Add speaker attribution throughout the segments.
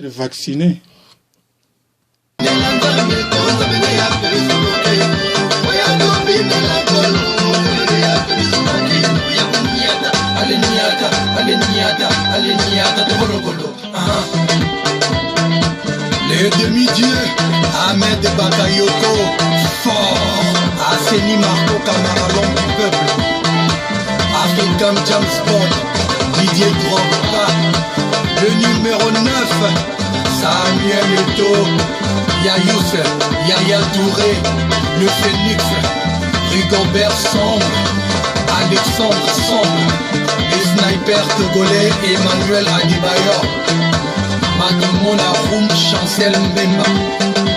Speaker 1: vacciné.
Speaker 2: Les demi-dieux, Ahmed Bakayoko, fort, Asseni Marco Camara, l'homme du peuple, African James Bond, Didier Drogba, le numéro 9, Samuel Eto'o, Yayous, Yaya Touré, le Phénix, Rigobert Sombre, Alexandre Sombre, les snipers togolais, Emmanuel Adibayor, Matumona Roum, Chancel Mbemba,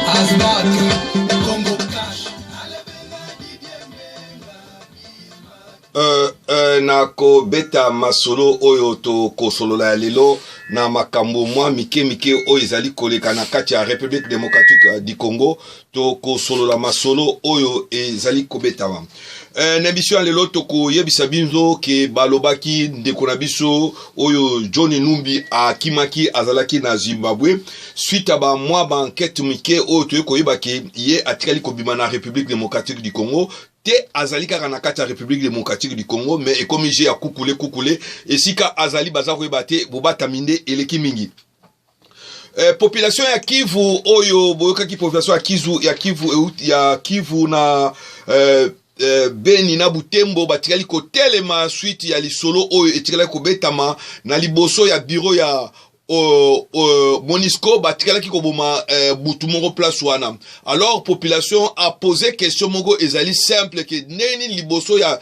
Speaker 2: Azmat, Congo Cash.
Speaker 3: Nako beta masolo oyo to kosolola ya lelo na makambo mwa mike oyo ezali koleka na kati ya République démocratique du Congo to kosolola masolo oyo ezali kobetama. Na biso ya lelo toko yebisa binzo ke balobaki ndeko na biso oyo John Numbi akimaki azalaki na Zimbabwe suite à ba mwa ba enquête mike oyo toyeko yebaki ye atikali kobima na République démocratique du Congo te azali kaka na kati ya République démocratique du Congo mais ekomi je ya kukule esika azali baza koyeba te bobata minde eleki mingi. Population ya Kivu oyo boyokaki population ya Kivu na Beni na Butembo batikali kotelema suite ya lisolo oyo etikali kobetama na liboso ya bureau ya Monisco batikalaki koboma butu moko place wana. Alors population a posé question moko ezali simple ke neni liboso ya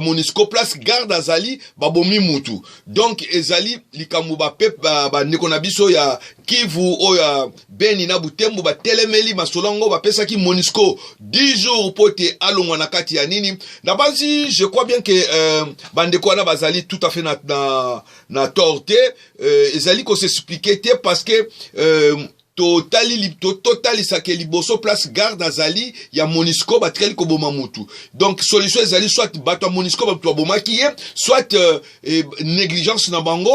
Speaker 3: Monisco place garde azali babomi mutu. Donc ezali likambo ba pep ba ndeko na biso ya Kivu oya Beni na Butembo ba telemeli masolongo ba pesaki Monisco 10 jours pote alongwa na kati ya nini. Na basi je crois bien que bandeko wana bazali tout à fait na torte ezali ko s'expliquer te parce que totali sake liboso place garde azali ya Monisco batikali koboma mutu. Donc solution ezali soit bato Monisco bato boma kiye soit négligence na bango.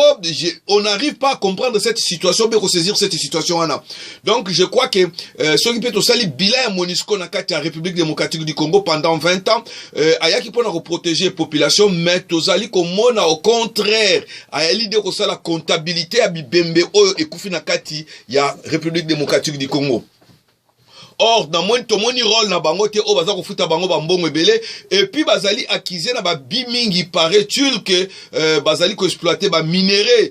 Speaker 3: On n'arrive pas à comprendre cette situation mais saisir cette situation wana. Donc je crois que ceux qui peut osali bilan ya Monisco na kati ya République démocratique du Congo pendant 20 ans ayaki pona protéger population mais tozali komona au contraire ayali de ko sala comptabilité ya bibembe oyo ekufi na kati ya République démocratique du Congo. Or, dans mon rôle na bango te o baza kofuta bango bambongo ebele et puis bazali accusé na ba bimingi paraît-il que bazali ko exploiter ba minéraux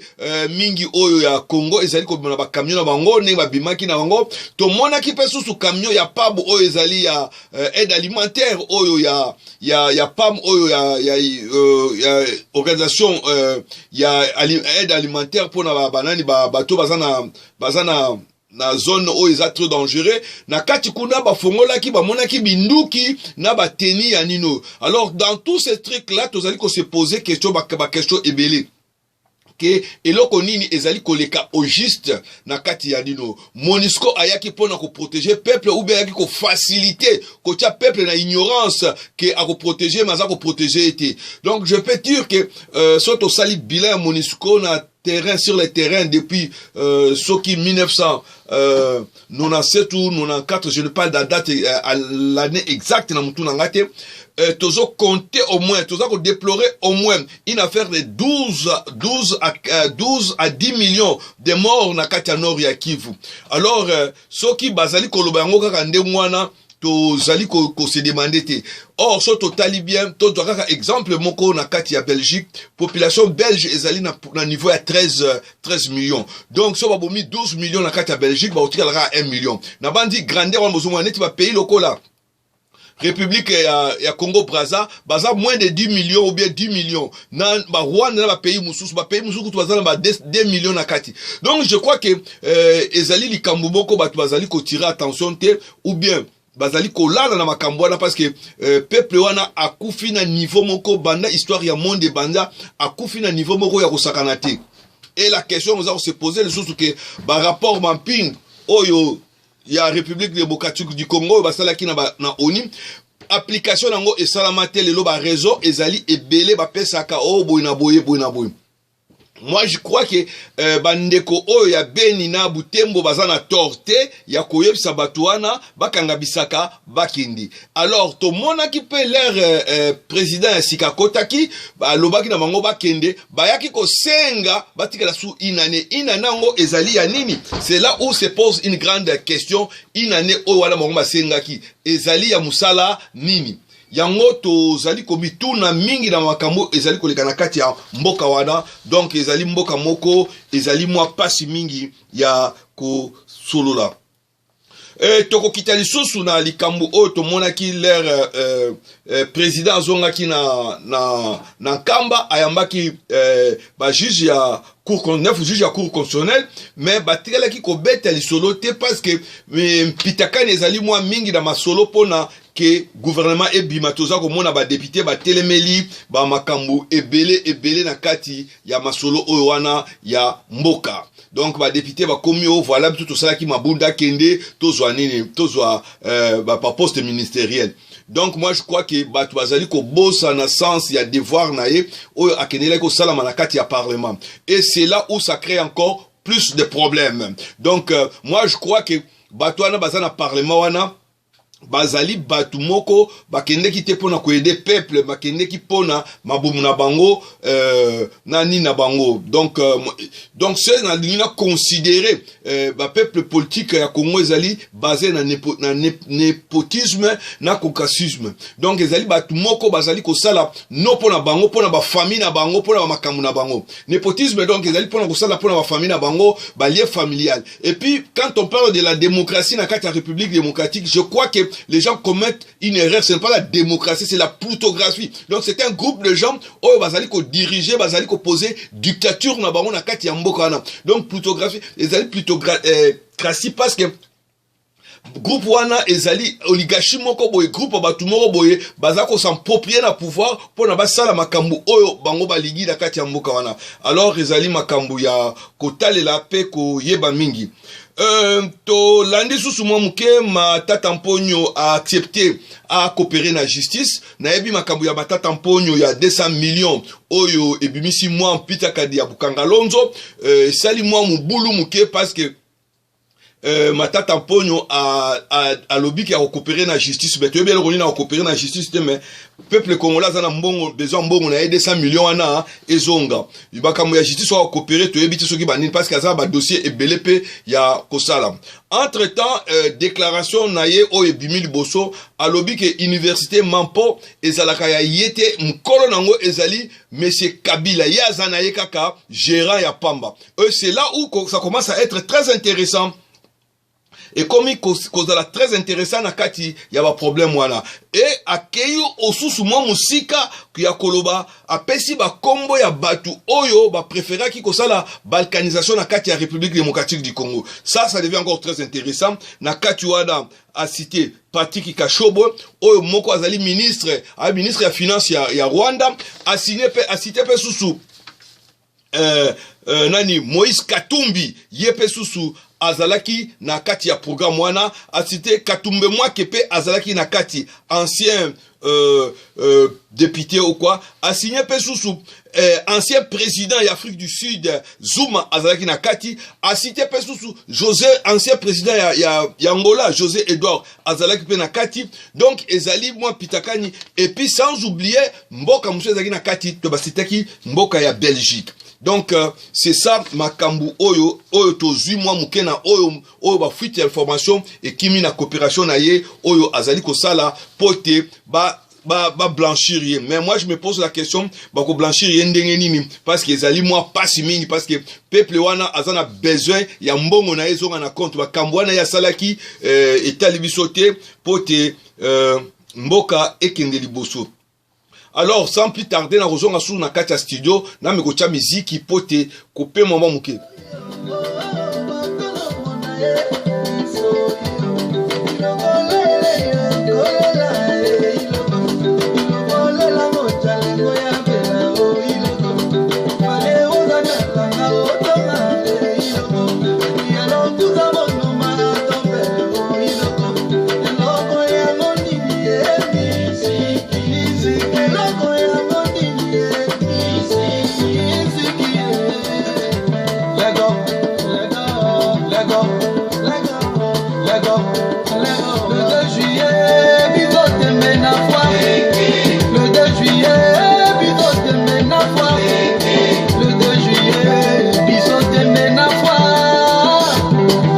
Speaker 3: mingi oyo ya Congo ezali ko na ba camion na bango ne ba bimaki na bango to mona ki pesu su camion ya pabo oyo ezali ya aide alimentaire oyo ya PAM oyo ya organisation ya aide alimentaire pour na banani bato bazana na zone oyo eza trop dangereux na kati kuna ba fongolaki ba monaki binduki na ba teni ya nino. Alors dans tous ces trucs là tozali ko se poser question ba question ebele ke eloko nini ezali koleka au juste na kati ya nino. Monisco ayaki pona ko protéger peuple ou bien ayaki ko faciliter ko tia peuple na ignorance ke a ko protéger maza ko protéger été. Donc je peux dire que soto sali bilan Monisco na terrain sur le terrain depuis ce qui 1997 ou 94, je ne parle de la date à l'année exacte na mutu nangate. Tozo compter au moins, tozo déplorer au moins une affaire de 12 à 10 millions de morts na kati ya nord ya Kivu. Alors ceux qui bazali koloba ngo kaka nde mwana tozali ko se demander te. Or so totali bien to kaka exemple moko na kati ya Belgique, population belge ezali na niveau ya 13 millions. Donc so babomi 12 millions na kati ya Belgique ba otika la 1 million. Na bandi grandeur wa mozongo neti ba pays lokola République ya Congo Brazza baza moins de 10 millions ou bien 10 millions na ba Rwanda na ba pays mususu tu baza na 2 millions na kati. Donc je crois que ezali likambo moko bato bazali ko tirer attention te ou bien bazali kolala na makambo wana parce que peuple wana akufi na niveau moko banda histoire ya monde banda akufi na niveau moko ya kosakana te. Et la question nous a se poser le sous que par rapport mapping oyo ya République démocratique du Congo basalaki na ONU application nango esalamate lelo ba réseau ezali ebele ba pesaka o boyina boye. moi je crois que bandeko oyo ya Beni na Butembo bazana torte ya koyebisa bato wana bakanga bisaka bakindi. Alors to mona ki pe l'air président ya Sikakotaki balobaki na bango bakende bayaki ko senga batikala su inane inanango ezali ya nini. C'est là où se pose une grande question. Inane oyo wala bango basengaki ezali ya musala nini. Yango tozali komituna mingi na makambo ezali koleka na kati ya mboka wana, donc ezali mboka moko ezali mwa pasi mingi ya kosolola. Toko kita lisusu na likambo oyo tomonaki l'air président azongaki na kamba ayambaki ba juge ya juge ya cour constitutionnelle, mais batikalaki kobeta lisolo te parce que pitakani ezali mwa mingi na masolo pona que gouvernement ebima toza komona ba député ba telemeli ba makambu ebele na kati ya masolo oyo wana ya mboka. Donc ba député ba komi o voilà tout ça qui mabunda kende tozwa nini tozwa ba poste ministériel. Donc moi je crois que batu bazali ko bossa na sens ya devoir na ye oyo akenela ko sala na kati ya parlement, et c'est là où ça crée encore plus de problèmes. Donc moi je crois que batu wana bazana parlement wana bazali batu moko bakende ki te pona ko aider peuple, bakende ki pona mabumu na bango nani na bango. Donc c'est na lina considérer ba peuple politique ya Congo ezali basé na népotisme na caucasisme. Donc ezali batu moko bazali ko sala no pona bango, pona ba famille na bango, pona ba makamu na bango. Népotisme donc ezali pona ko sala pona ba famille na bango, ba lien familial. Et puis quand on parle de la démocratie na kati ya République démocratique, je crois que les gens commettent une erreur. Ce n'est pas la démocratie, c'est la plutocratie. Donc c'est un groupe de gens où bazali ko diriger, bazali ko poser dictature na bango na kati ya mboka wana. Donc plutocratie, ezali plutocratie parce que groupe wana ezali oligarchie moko boye, groupe batu moko boye baza ko s'approprier na pouvoir pona basala makambu oyo bango baligi na kati ya mboka wana. Alors ezali makambu ya kotalela pe ko yeba mingi. To landi susu mwa muke Matata Mponyo a accepté à coopérer na justice na ebi makambu ya Matata Mponyo ya 200 millions oyo ebimisi mwa mpita kadi ya Bukangalonzo sali mwa mubulu muke parce que Matata Mponyo a lobby qui a coopéré na justice, mais tu bien le na coopérer na justice, mais peuple congolais a mbongo besoin mbongo na 200 millions ana ezonga ibaka mu ya justice a coopérer to ebiti soki banini parce que ça ba dossier ebelepe ya kosala. Entre temps déclaration na ye o ebimi liboso a lobby que université Mampo ezalaka ya yete mkolo nango ezali monsieur Kabila ya zanaye kaka gérant ya Pamba. C'est là où ça commence à être très intéressant. Et comme il cause très intéressant na kati ya ba problème wana et akeyo osusu mwa musika ya koloba apesi ba kombo ya batu oyo ba préféra ki kosala balkanisation na kati ya République démocratique du Congo. Ça devient encore très intéressant. Na kati wana a cité Patrick Kashobo oyo moko azali ministre ya finance ya Rwanda a cité pe susu nani Moïse Katumbi yepe susu azalaki na kati ya programme wana a cité Katumbe mwa kepe azalaki na kati ancien député ou quoi a signé pe susu ancien président d'Afrique du Sud Zuma azalaki na kati a cité pe susu José ancien président ya Angola José Edouard azalaki pe na kati. Donc ezali mwa pitakani et puis sans oublier mboka musu ezalaki na kati to basitaki mboka ya Belgique. Donc c'est ça makambu oyo tozui mwa mukena oyo ba fuite information et kimi na coopération na ye oyo azali ko sala pote ba blanchir ye. Mais moi je me pose la question ba ko blanchir ye ndenge nini parce que ezali mwa pasi mingi parce que peuple wana azana besoin ya mbongo na ezonga na compte ba kambwana ya salaki etali bisote pote mboka ekende liboso. Alors sans plus tarder na rozonga sous na kati ya studio na mekocha muziki pote kope mama muke.
Speaker 2: Lego, Lego, le 2 juillet, bigote mena foi. Le 2 juillet, bigote mena foi. Le 2 juillet, bigote mena foi.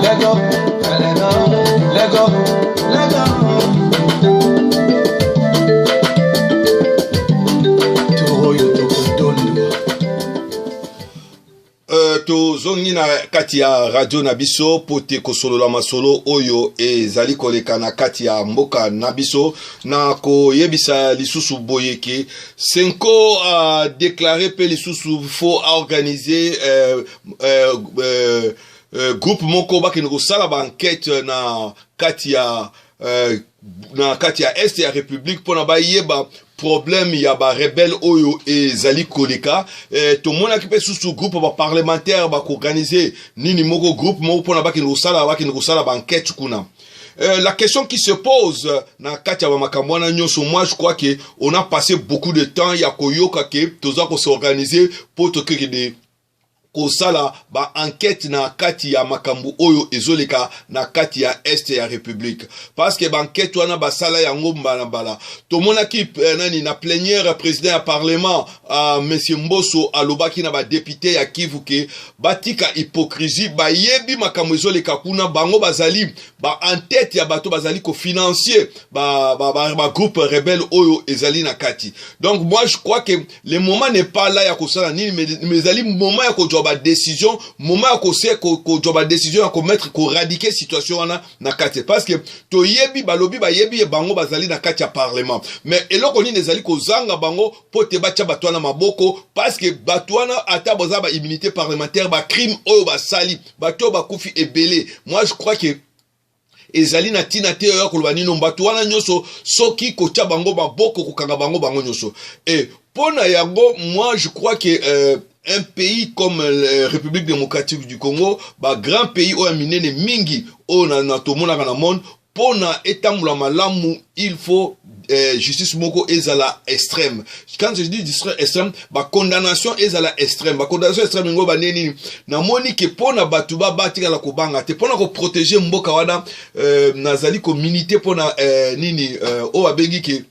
Speaker 2: Lego, Lego, Lego.
Speaker 3: Tozongi na kati ya radio na biso pote kosolola masolo oyo ezali koleka na kati ya mboka na biso na koyebisa lisusu boyeke Senko a déclaré pe lisusu faut organiser groupe moko bakini kosala ba enquête na kati ya est ya république pona ba yeba problème ya ba rebelle oyo ezali koleka to mona ki pe sous groupe ba parlementaire ba organiser nini moko groupe moko pona ba kosala ba enquête kuna. La question qui se pose na kati ya makambo na nyonso, moi je crois que on a passé beaucoup de temps ya koyoka ke toza ko s'organiser pour to que de kosala ba enquête na kati ya makambo oyo ezoleka na kati ya est ya république parce que ba enquête wana ba sala yango mbala mbala to mona ki nani na plénière président ya parlement monsieur Mbosso alobaki na ba député ya Kivu ke batika hypocrisie ba yebi makambo ezoleka kuna bango bazali ba en tête ya bato bazali ko financier ba groupe rebelle oyo ezali na kati. Donc moi je crois que le moment n'est pas là ya kosala nini mais ezali moment ya ko ba décision moment ko ba décision ko mettre ko radiquer situation wana na kati parce que to yebi balobi ba yebi bango bazali na kati ya parlement mais eloko nini ezali ko zanga bango pote bacha batwana maboko parce que batwana ata boza ba immunité parlementaire ba crime oyo ba sali bato ba kufi ebele. Moi je crois que ezali na tina te oyo koloba nino bato wana nyoso soki kocha bango maboko kokanga bango nyoso et pona yango moi je crois que un pays comme la République démocratique du Congo, ba grand pays ou minene mingi o na tomona kana monde pona etambula malamu il faut justice moko ezala extrême. Quand je dis justice extrême, ba condamnation ezala extrême. Ba condamnation extrême ngo ba neni na moni ke pona batu ba batika la kobanga te pona ko protéger mboka wana nazali ko militer pona nini o abengi ke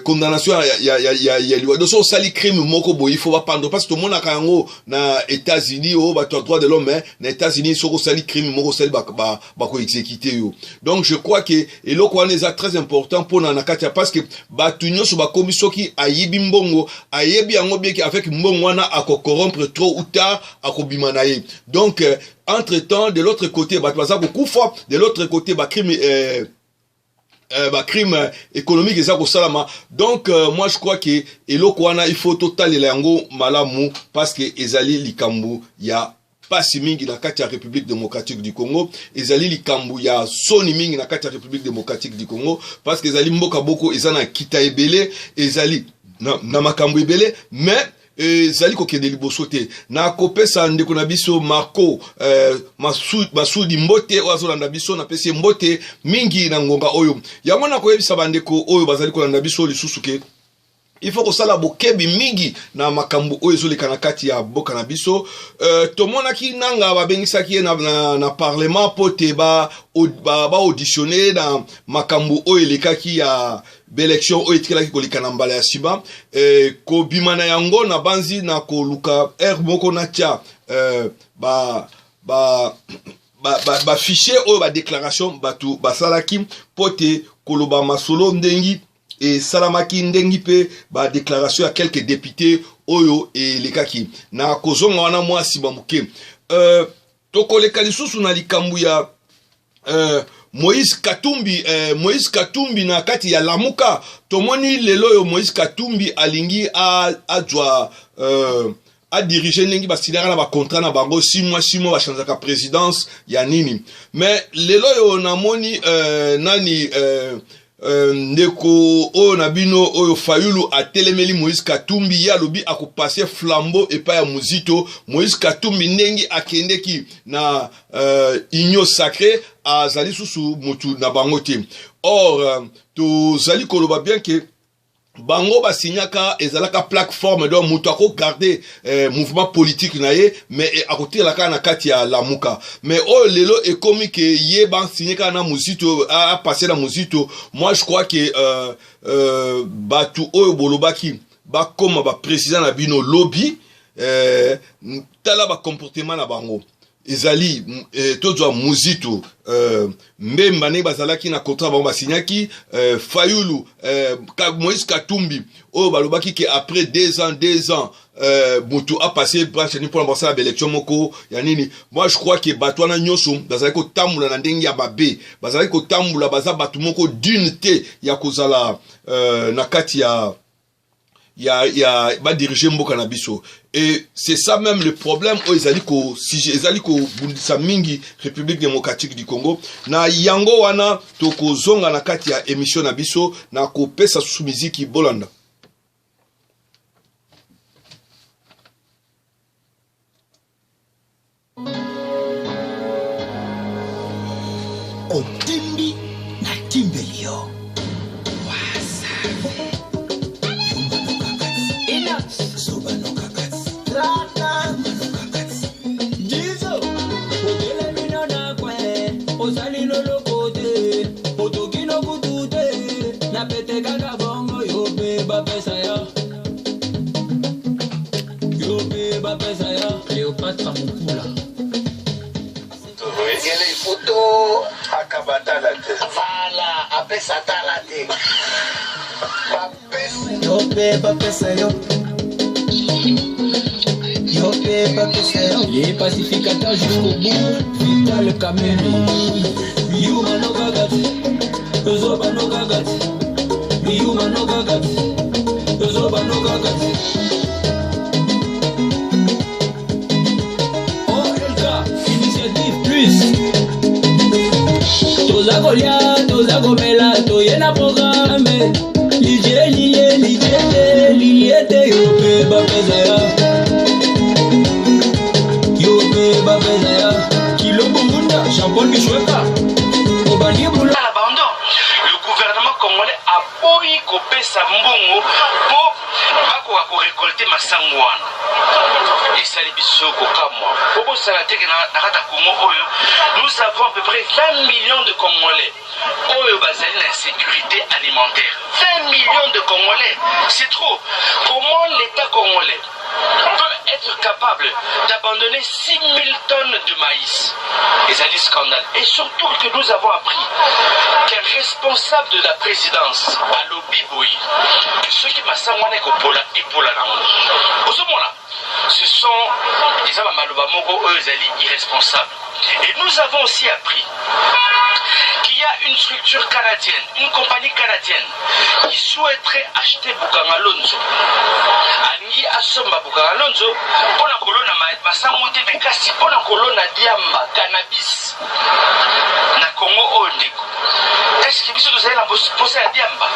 Speaker 3: condamnation ya liwa doso sali crime moko bo il faut pas prendre parce que tout le monde a kango na États-Unis o ba droit de l'homme na États-Unis soko sali crime moko sali ba ko exécuter yo. Donc je crois que eloko wana est très important pour na katia parce que ba tunyo so ba komiso ki ayibi mbongo ayebi yango bien avec mbongo wana ako corrompre trop ou tard akobima na ye. Donc entre temps de l'autre côté ba twaza beaucoup fois de l'autre côté ba crime crime économique eza kosalama. Donc moi je crois que eloko wana il faut totaler yango malamu parce que ezali likambu ya pasi mingi na kati ya République démocratique du Congo, ezali likambu ya soni mingi na kati ya République démocratique du Congo parce que ezali mboka boko ezana kita ebele ezali na makambu ebele mais zali kokende liboso te na kopesa ndeko na biso Marco Masudi Mbote wazolanda biso na pesi Mbote mingi na ngonga oyo yango na koyebisa bandeko oyo bazali kolanda biso lisusu ke il faut que ça la bokebi mingi na makambo oyo ezoleka na kati ya boka na biso tomona ki nanga babengisa ki na parlement pote ba auditionner na makambo oyo elekaki ya l'élection oyo etikaki koleka na mbala ya siba ko bimana yango na banzi na koluka moko na tia ba fichier oyo ba déclaration batu basalaki pote koloba masolo ndengi et salamaki ndengi pe ba déclaration à quelques députés oyo et lekaki na kozonga wana mwa siba muke tokoleka lisusu na likambu ya Moïse Katumbi na kati ya Lamuka tomoni lelo yo Moïse Katumbi alingi adwa a diriger nengi basilaka na ba contrat na bango 6 mois ba changer ka présidence ya nini mais lelo yo namoni nani ndeko o nabino oyo Fayulu atelemeli Moïse Katumbi ya lobi akopasser flambeau epa ya Muzito Moïse Katumbi nengi akendeki na union sacrée azali susu mutu na bango te. Or to zali koloba bien que bango basignaka ezalaka plateforme donc moto ako garder mouvement politique na ye mais akotirela kaka na kati ya lamuka mais oyo lelo ekomi ke ye bansigne kaka na muzito a passé na muzito. Moi je crois que batu oyo bolobaki bakoma ba président na bino lobby tala ba comportement na bango ezali tozwa muzito mbemba ne bazalaki na contrat bango basignaki Fayulu Moïse Katumbi oyo balobaki ke après 2 ans mutu a passé branche ni pour l'ambassade à l'élection moko ya nini. Moi je crois que bato wana nyoso bazali ko tambula na ndenge ya babe bazali ko tambula baza bato moko d'unité ya kozala na kati ya ba diriger mboka na biso. Et c'est ça même le problème o ezali ko bundisa mingi République démocratique du Congo na yango wana toko zonga na kati ya émission na biso na ko pesa sous musique bolanda.
Speaker 2: Otimbi na timbelio
Speaker 1: Cléopâtre Mukula.
Speaker 4: Il photo akabata la tête. Voilà, après ça t'a la tête.
Speaker 1: Les pacificateurs jusqu'au bout, Vital Kameni. Yuma no gagati, Zoba no gagati. Yuma no gagati, Zoba no gagati. Toza Golia, toza Gomela, toyena programme. Liete, yope bapezaya. Yope bapezaya. Kilo Bumunda, Jean-Paul Bichoueka. Obani Boula.
Speaker 4: L'abandon. Le gouvernement congolais a boyi kopé sa mbongo pour récolter ma sangouane. Et ça les bisous kokamwa. Bobo Salateke na kata Congo oyo. Nous avons à peu près 20 millions de Congolais. Oyo bazali na insécurité alimentaire. 20 millions de Congolais. C'est trop. Comment l'État congolais peut être capable d'abandonner 6 000 tonnes de maïs? Et ça dit scandale. Et surtout que nous avons appris qu'un responsable de la présidence à Lobi Boy, que ceux qui m'assemblent et pour la langue. Au ce moment-là, ce sont des Malobamogo, eux, irresponsables. Et nous avons aussi appris qu'il y a une structure canadienne, une compagnie canadienne qui souhaiterait acheter Bukangalonzo. Angi Asomba Bukangalonzo, pour la colonne à Masamote Bekasi, pour la colonne à Diamba, cannabis. Na Congo Ondeko. Est-ce que vous avez la posa à Diamba?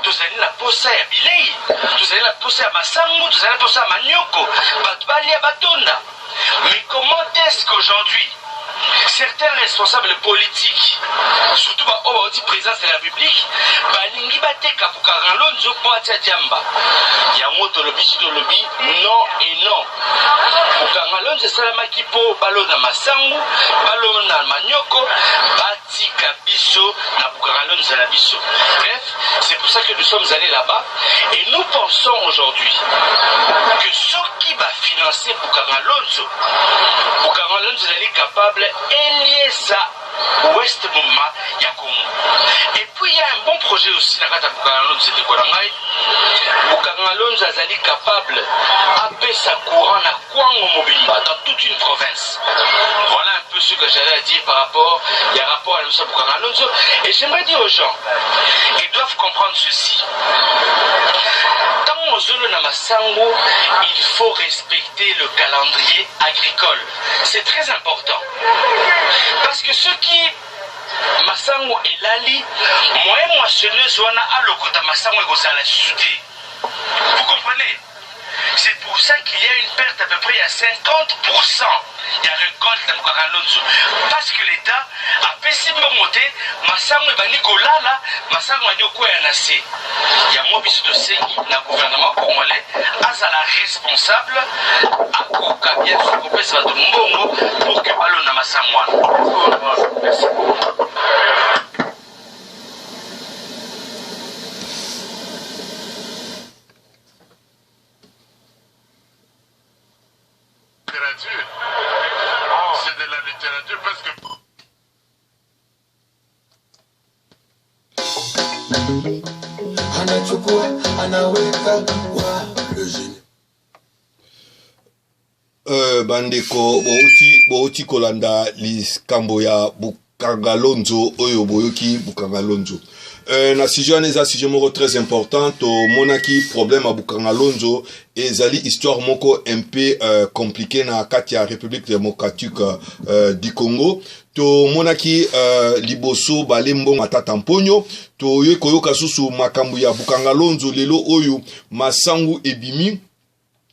Speaker 4: Vous avez la posa à Bilei? Vous avez la posa à Masango? Vous avez la posa à Manioko? Batbali à Batonda? Mais comment est-ce qu'aujourd'hui, certains responsables politiques, surtout au président de la République, balingi bateka Bukangalonzo boatia Diamba. Yango tolobi, non et non. Bukangalonzo salamaki po balona Masango, balona Manioko, batika biso na Bukangalonzo la biso. Bref, c'est pour ça que nous sommes allés là-bas et nous pensons aujourd'hui que ceux qui va financer Bukangalonzo est capable et ça Ouest Mouma Yakoum. Et puis il y a un bon projet aussi dans la Bukangalonzo de Korangai. Bukangalonzo est capable d'appeler sa courant à Kwango Mobimba dans toute une province. Voilà un peu ce que j'allais dire par rapport à M. Bukangalonzo. Et j'aimerais dire aux gens, ils doivent comprendre ceci. Dans Ozolo Namasango, il faut respecter le calendrier agricole. C'est très important. Parce que ceux qui Masango et Lali, moyenneuse wana alokota Masango et Gosala Soudé. Vous comprenez? C'est pour ça qu'il y a une perte à peu près à 50%. Il y a récolte dans Bukangalonzo. Parce que l'État a fait si monter, Massango et Nicolas, Massango et Nyoko et Anassi. Il y a moi qui suis le gouvernement congolais, à la responsable, à Koka, bien sûr, qu'on peut se faire de Mbongo pour que Ballon na Massango. Merci beaucoup.
Speaker 5: C'est de la littérature parce que
Speaker 2: anachukua anaweka wa le génie.
Speaker 3: Bandeko bouti kolanda liskambo ya Bukangalonzo oyo boyoki Bukangalonzo. Na sujet neza sujet moko très important to monaki problème à Bukangalonzo ezali histoire moko un peu compliqué na kati ya République démocratique du Congo. To monaki liboso balembo matata mponyo to yokoyoka susu makambu ya Bukangalonzo lelo oyo masangu ebimi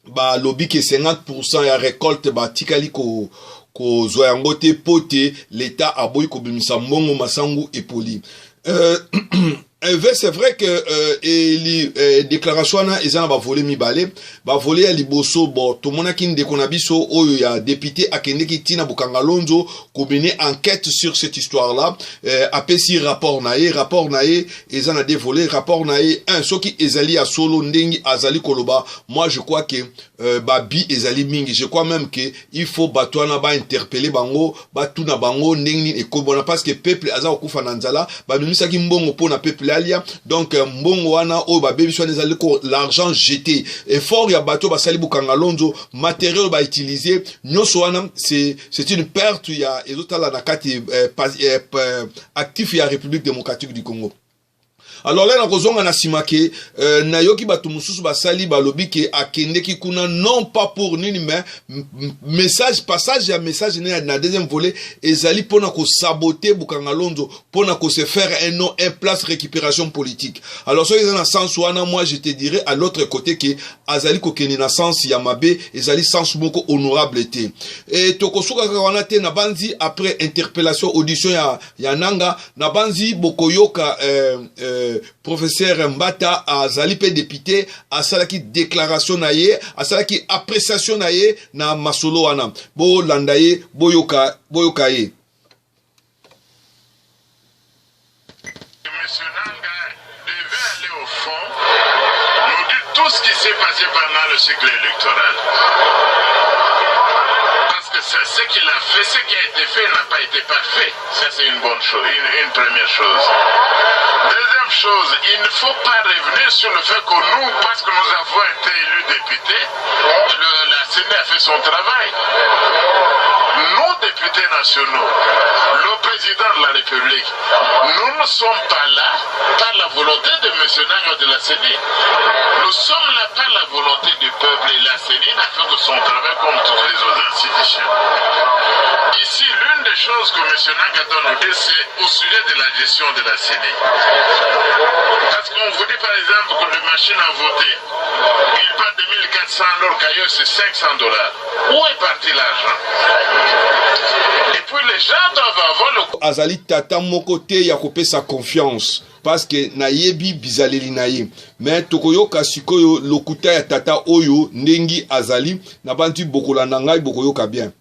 Speaker 3: ba lobi ke 50% ya récolte ba tikali ko zoyango te pote l'état aboyi ko bimisa mbongo masangu epoli. C'est vrai que les déclarations ils ont volé mi balé, ba volé à liboso bo to monaki ndeko na biso oyo ya député akende ki tina Bukangalonzo ko mener enquête sur cette histoire là, apesi rapport nae ils ont dévolé rapport nae un soki ezali ya solo ndengi azali koloba. Moi je crois que babi ezali mingi, je crois même que il faut batwana ba interpeller bango ba tuna bango ndengi e kobona parce que peuple aza kufa na nzala ba bimisa ki mbongo po na peuple alia. Donc mbongo wana o ba bebi so ezali ko l'argent jeté effort ya bato basali Bukangalonzo matériel ba utiliser nyoso wana c'est une perte ya ezotala na kati actif ya République démocratique du Congo. Alors là, on a simake na yoki batu mususu basali balobi ke akende ki kuna non pas pour nini mais message passage ya message na deuxième volet ezali pona ko saboter Bukangalonzo pona ko se faire un nom un place récupération politique. Alors ça dans sens wana moi je te dirais à l'autre côté que azali ko keni na sens ya mabe ezali sens moko honorable te. Et tokosuka wana te na banzi après interpellation audition ya nanga na banzi bokoyoka professeur Mbata azali pe député asalaki déclaration na ye asalaki appréciation na ye na masolo wana bo landa ye boyoka ye.
Speaker 5: Monsieur Nanga devait aller au fond, nous dire tout ce qui s'est passé pendant le cycle électoral. Parce que c'est ce qu'il a fait, ce qui a été fait n'a pas été parfait. Ça c'est une bonne chose, une première chose. Deuxième chose, il ne faut pas revenir sur le fait que nous, parce que nous avons été élus députés, la CENI a fait son travail. Nos députés nationaux, le président de la République, nous ne sommes pas là par la volonté de M. Nanga de la CENI. Nous sommes là par la volonté du peuple et la CENI n'a fait que son travail comme toutes les autres institutions. Ici, l'une des choses que M. Nanga doit nous dire, c'est au sujet de la gestion de la CENI. Parce qu'on vous dit par exemple que les machines à voter, il part de 1400 alors qu'ailleurs c'est $500. Où est parti l'argent? Et puis les gens doivent avoir le...
Speaker 3: Azali tata moko te ya kopesa confiance parce que na yebi bizaleli na ye mais tokoyoka sikoyo lokuta ya tata oyo ndengi azali na bantu bokola na ngai bokoyoka bien.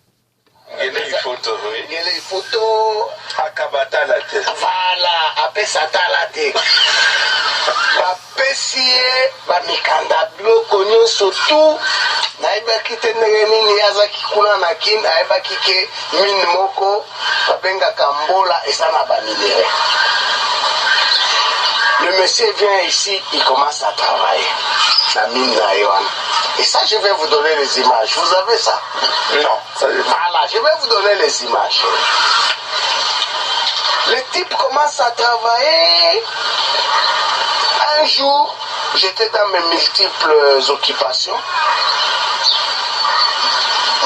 Speaker 2: Les photos akabata la tête. Voilà, apesa la tête. Bapesie bamikanda bloko nyonso tu naibaki te ndenge nini azaki kuna na kin aibaki ke mine moko babengaka mbola eza na baminere. Le monsieur vient ici, il commence à travailler. La mine na Yohan. Et ça, je vais vous donner les images. Vous avez ça? Non. Voilà, je vais vous donner les images. Le type commence à travailler. Un jour, j'étais dans mes multiples occupations.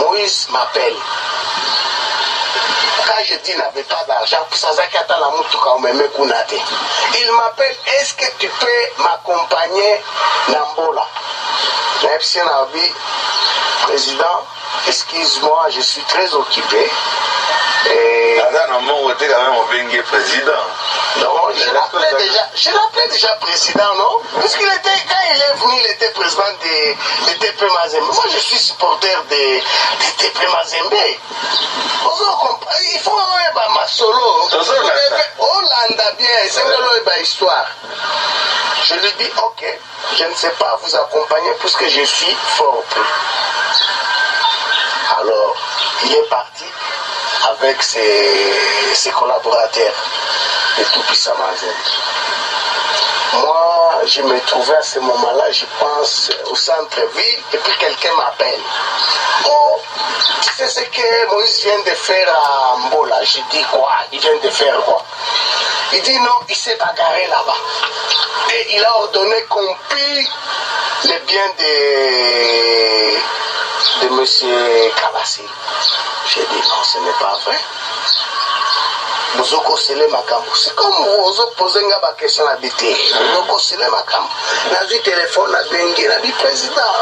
Speaker 2: Moïse m'appelle. Quand je dis n'avais pas d'argent, il m'appelle, est-ce que tu peux m'accompagner Nambola? Président, excuse-moi, je suis très occupé. Et...
Speaker 5: président.
Speaker 2: Non, je l'appelais déjà président, non? Puisqu'il était, quand il est venu, il était président de TP Mazembe. Moi, je suis supporter de TP Mazembe. Il faut ma solo. Hollanda bien, c'est une histoire. Je lui dis, ok, je ne sais pas vous accompagner puisque je suis fort pris. Alors, il est parti avec ses collaborateurs de Tout-Puissant Mazembe. Moi, je me trouvais à ce moment-là, je pense, au centre-ville, et puis quelqu'un m'appelle. Oh, tu sais ce que Moïse vient de faire à Mbola? Je dis quoi? Il vient de faire quoi? Il dit non, il s'est bagarré là-bas. Et il a ordonné qu'on pille les biens de M. Kabassi. J'ai dit non, ce n'est pas vrai. C'est comme vous posez une question à BT. Vous posez ma cam. N'a vu téléphone à Bengi, n'a vu président.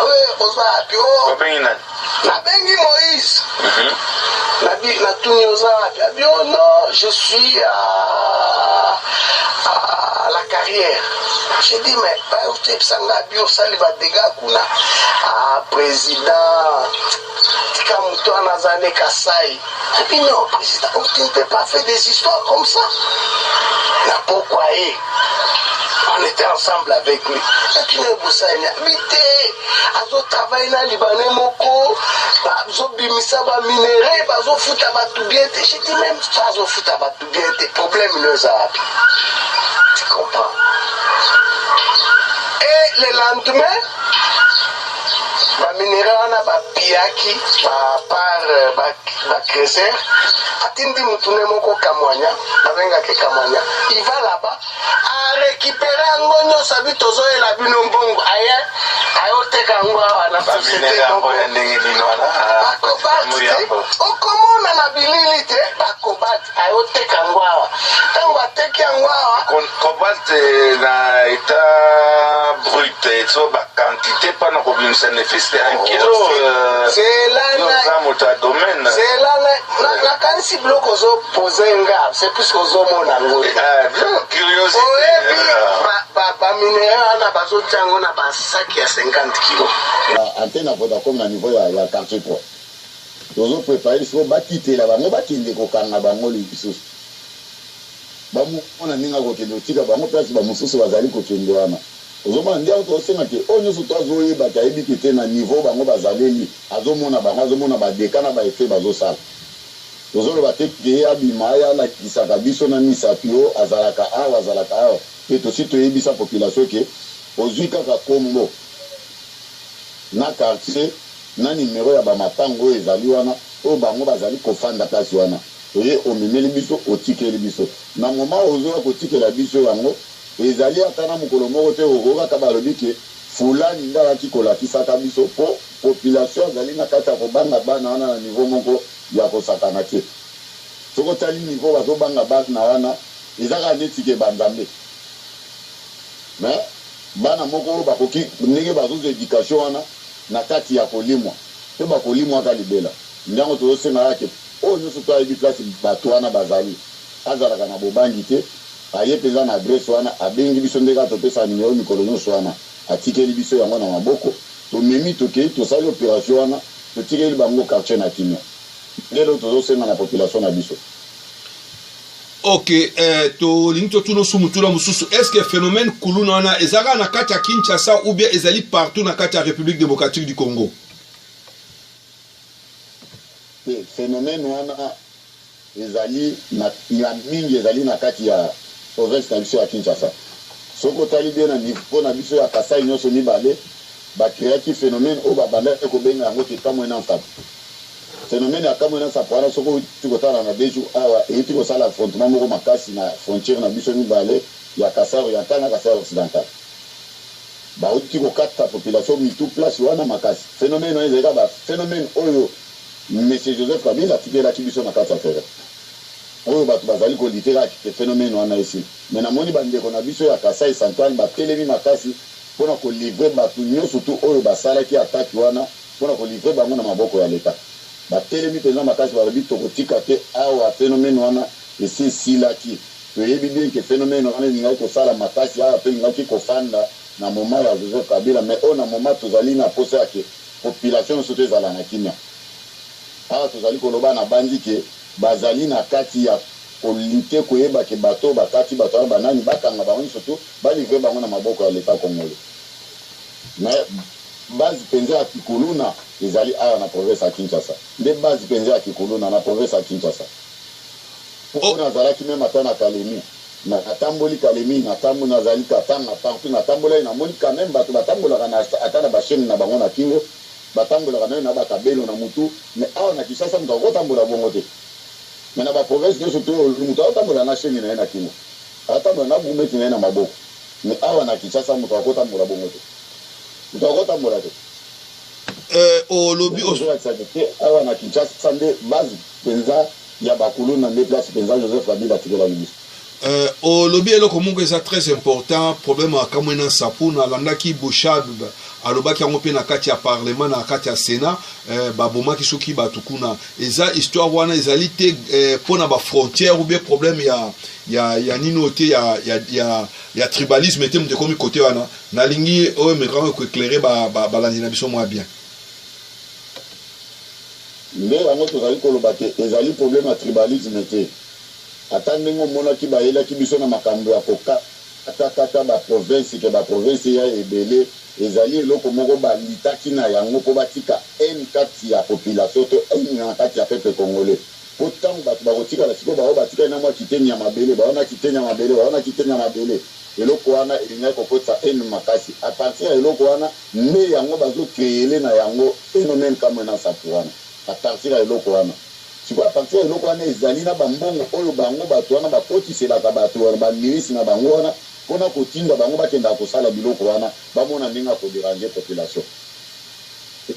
Speaker 2: N'a Bengi Moïse. N'a vu la Tuniosa. Non, je suis à la carrière. J'ai dit, mais président, et non, président, tu ne peux pas faire des histoires comme ça. Pourquoi on était ensemble avec lui. Tu n'es pas ça, il travaille dans le Libanais, moko, bimisa ba minéré, bazo futa ba tout bien. J'ai dit même bazo futa ba tout bien. Problème nous a. Tu comprends? Et le lendemain, ba minéré on a ba piaki, ba creuser. Atindi mutune moko Kamwanya, babenga ke Kamwanya. Il va là-bas à récupérer un gonyo sabi tozo et la binombongo. Ayo teka ngwa na société donc. Comment on a bililité bakobat ayo teka ngwa. Tango teka ngwa.
Speaker 5: Cobalt na état brut et so ba quantité pas na kobimisa nefiste 1 kilo.
Speaker 2: C'est là
Speaker 5: na domaine.
Speaker 2: C'est là la kansi bloc ozo poser nga, c'est plus ozo mona ngoli.
Speaker 5: Curiosité.
Speaker 2: Ba minéral na bazo tango na ba sac ya 50 kg.
Speaker 6: Antenne à Vodacom na niveau ya quartier 3. Ozo préparer so ba quitter là ba mo ba kinde ko kanga ba ngoli biso. Ba mo ona ninga ko kende tika ba mo place ba mususu bazali ko kende wana. Ozo ma ndia to senga ke onyo so to zo yeba ka ebikite na niveau ba ngo bazaleli azomona ba dekana ba effet bazo sala. Ozo ba te ke abima ya la kisaka biso na misapio azalaka awa et aussi to yebisa population ke ozwi kaka kombo na quartier na numéro ya ba matango ezali wana o bango bazali kofanda place wana oye omemeli biso otikeli biso na moment ozo ko tikela biso yango ezali atana mukolo moko te okoka ka balobi ke fulani ndala kikolakisaka biso po population azali na kati ya kobanga bana wana na niveau moko ya kosakana te soko tali niveau bazobanga bana wana ezaka neti ke banzambe mais bana moko bakoki ndenge bazozo éducation wana na kati ya kolimwa te bakolimwa ka libela ndango tozosenga yake oyo nyonso to ayebi place bato wana bazali azalaka na bobangi te aye mpenza na adresse wana abengi biso ndenge atopesa nimero mikolo nyonso wana atikeli biso yango na maboko tomemi tokei tosali opération wana totikeli bango quartier na kimia lelo tozosenga na population na biso.
Speaker 3: Ok, to linto tuno sumutula mususu, est-ce que phénomène kuluna wana ezaka na kati ya Kinshasa ou bien ezali partout na kati ya République démocratique du Congo?
Speaker 6: Phénomène wana ezali na mingi ezali na kati ya province na biso ya Kinshasa. Soko tali bien na niveau na biso ya Kasai nyonso mibale ba créati phénomène o ba banda ko benga ngo te kamwe na nsapo. Phénomène ya kamwe na nsapo wana soko tikotana na beju awa et tiko sala affrontement moko makasi na frontière na biso mibale ya Kasai oriental na Kasai occidental. Ba tiko kata population mitu place wana makasi. Phénomène oyo ezaka ba phénomène oyo Monsieur Joseph Kabila tikela kibiso na kati ya fere. Oyo bato bazali ko litera ke phénomène wana ici. Mais na moni bandeko na biso ya Kasai central ba telemi makasi mpona kolivre bato nyonso tu oyo basalaki ataki wana mpona kolivre bango na maboko ya leta batelemi mpenza makasi balobi tokotika te awa phénomène wana esi esilaki toyebi bien ke phénomène wana elingaki kosala makasi awa mpe elingaki kofanda na moma ya Joseph Kabila mais oyo na moma tozali na posa yake population nyonso to ezala na kimia awa tozali koloba na bandi ke bazali na kati ya kolite koyeba ke bato bakati bato wana banani bakanga bango nyonso tu balivre bango na maboko ya leta congolais mais base mpenza ya kikuluna ezali awa na province ya Kinshasa nde base mpenza ya kikuluna na province ya Kinshasa mpo nazalaki meme ata na Kalemi natamboli Kalemi natambo nazali katanga partout natambolaki namoni quand même bato batambolaka ata na bashene na bango na kingo batambolaka nayo na bakabelo na mutu mais awa na Kinshasa moto akotambola bongo te mais na baprovince nyonso to moto akotambola na shene na ye na kingo atambola na bumeti na ye na maboko mais awa na Kinshasa moto akotambola bongo te moto akotambola te
Speaker 3: olobi
Speaker 6: awa na Kinshasa nde base mpenza ya bakulu na nde place mpenza Joseph Kabila atikela libiso
Speaker 3: olobi eloko moko eza très important problème akamwe na sapuna alandaki Bouchard alobaki yango mpe na kati ya parlement na kati ya sénat babomaki soki bato kuna eza histoire wana ezali te mpona bafrontière ou bien problème ya nino te ya tribalisme te moto ekomi kote wana nalingi oyo mekango ekoéclaire balandi na biso mwa bien
Speaker 6: nde yango tozali koloba te ezali problème ya tribalisme te ata ndenge omonaki bayelaki biso na makambo ya kokataka baprovince ke baprovince ya ebele ezali eloko moko balitaki na yango mpo batika ene kati ya population to ene na kati ya peuple congolais mpo ntango bato bakotikala sikoyo bao batikali na mwa kiteni ya mabele baona kiteni ya mabele baona kiteni ya mabele eloko wana elingaki kokotisa ene makasi apartir ya eloko wana nde yango bazokreele na yango phénomène kamwe na sapu wana apartir ya eloko wana sikoyo apartir ya eloko wana ezali na bambongo oyo bango bato wana bakotiselaka bato wana bamilisi na bango wana mpona kotinda bango bakendaka kosala biloko wana bamona ndenge ya koderange population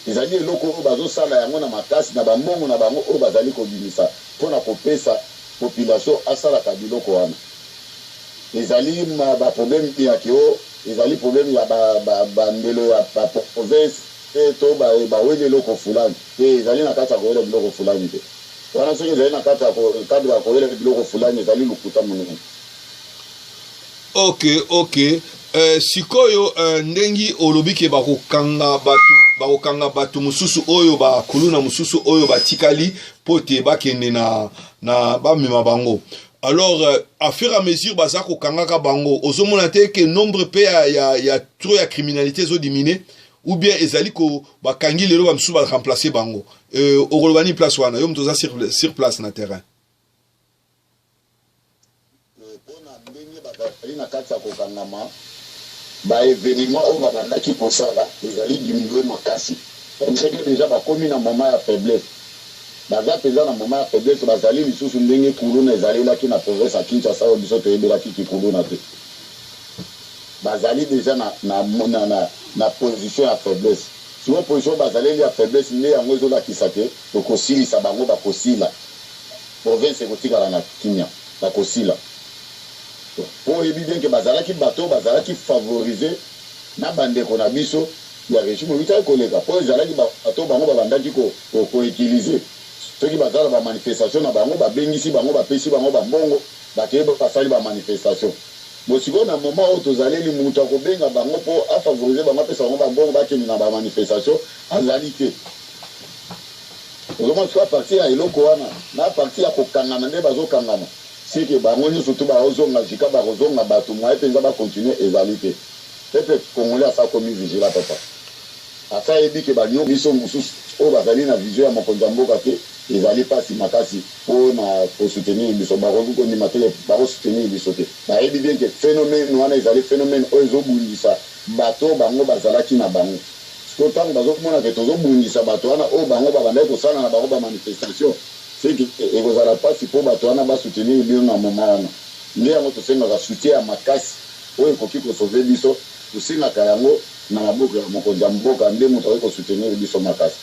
Speaker 6: ezali eloko oyo bazosala yango na makasi na bambongo na bango oyo bazali kobimisa mpona kopesa population asalaka biloko wana ezali baproblème yake oyo ezali problème ya bandelo ya baprovince to baweli eloko fulani te ezali na kati ya koyela biloko fulani te wana soki ezali na kati ya koyela biloko fulani ezali lokuta monene
Speaker 3: ok sikoyo ndengi olobi ke bakokanga bato mosusu oyo bakuluna mosusu oyo batikali po te bakende na bamema bango alors à fur et à mesure baza kokangaka bango ozomona te ke nombre pe ya trop ya criminalité ezodimine ou bien ezali ko bakangi lelo bamisusu baremplace bango okoloba ni place wana yo moto oza sur place na terrain
Speaker 6: na kati ya kokangama baévénement oyo babandaki kosala ezali diminue makasi omseke deja bakomi na moma ya faiblesse baza mpenza na moma ya faiblesse bazali lisusu ndenge kuluna ezalelaki na province ya Kinshasa oyo biso toyebelaki kikuluna te bazali deja na position ya faiblesse siko position bazaleli ya faiblesse nde yango ezolakisa ke tokosilisa bango bakosila province ekotikala na kimia bakosila po yebi bien ke bazalaki bato bazalaki favoriser na bandeko na biso ya régime wita koleka po ezalaki bato bango babandaki koutiliser soki bazala bamanifestation na bango babengisi bango bapesi bango bambongo bakeye basali bamanifestation bosikoyo na moment oyo tozaleli moto akobenga bango mpo afavoriser bango apesa bango bambongo bakende na bamanifestation azali te ozomona sikoyo apartir ya eloko wana na partir ya kokangana nde bazokangana sike bango nyonso tu bakozonga jika bakozonga bato mwaye mpenza bakontinue ezali te pepe congolais asa komi vigila papa asa yebi ke banio biso mosusu oyo bazali na vision ya mokonzi ya mboka te ezali mpasi makasi mpona kosoutenir biso bakoki kondima te bakosoutenir biso te bayebi bien ke phénomène wana ezali phénomène oyo ezobundisa bato bango bazalaki na bango siko ntango bazomona ke tozobundisa bato wana oyo bango babandaki kosala na bango bamanifestation seki ekozala mpasi mpo bato wana basoutenir bino na moma wana nde yango tosengaka soutien ya makasi oyo ekoki kosauve biso tosengaka yango na maboko ya mokonzi ya mboka nde moto akoki kosoutenir biso makasi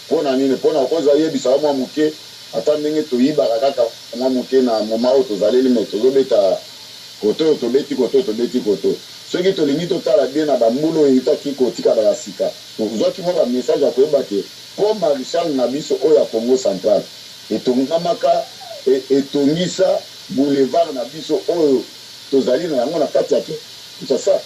Speaker 6: mpona nini mpona okoza yebisa mwa moke ata ndenge toyibaka kaka mwa moke na moma oyo tozaleli me tozobeta koto oyo tobeti koto oyo tobeti koto soki tolingi totala bien na bambula oyo eutaki kotikala ya sika tozwaki mwa bamessage ya koyeba te po maréchal na biso oyo ya Congo central etongamaka etongisa boulevard na biso oyo tozali na yango na kati ya Kinshasa.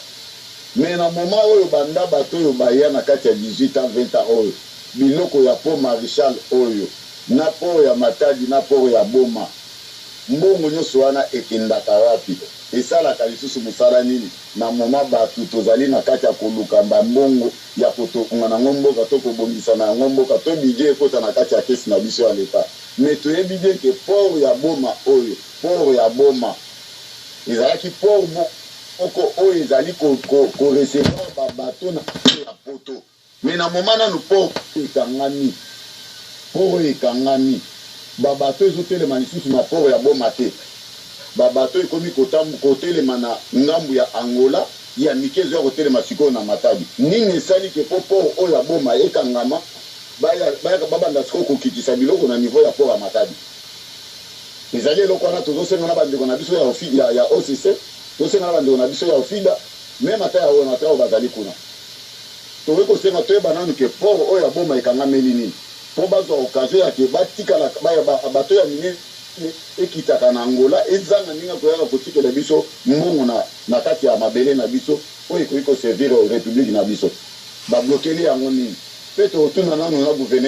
Speaker 6: Mais na moment oyo banda bato oyo baya na kati ya 18 ans 20 ans oyo biloko ya po maréchal oyo na po ya Matadi na po ya Boma mbongo nyonso wana ekendaka wapi esalaka lisusu mosala nini na moment bato tozali na kati ya koluka mbongo ya kotonga na mboka to kobongisa na mboka to budget ekota na kati ya kesi na biso ya leta. Mais toyebi bien ke port ya Boma oyo port ya Boma ezalaki port oko oyo ezali korecevoir babato na ya poto. Mais na moment nanu port ekangami babato ezotelema lisusu na port ya Boma te. Babato ekomi kotelema na ngambu ya Angola ya mike ezo ya kotelema sikoyo na Matadi. Nini esali ke po port oyo ya Boma ekangama bayaka babanda sikoyo kokitisa biloko na niveau ya port ya Matadi. Ezali eloko wana tozosenga na bandeko na biso ya OCC, tozosenga na bandeko na biso ya OFIDA, meme ata ya oyo bazali kuna. Towe kosenga toyeba nanu ke port oyo ya Boma ekangameli nini po bazwa occasion ya ke batikala bato ya minene ekitaka na Angola ezanga ninga koyaka kotikela biso mbongo na kati ya mabele na biso oyo ekoki koservir république na biso bablokeli yango nini pe totuna nanu na gouverneur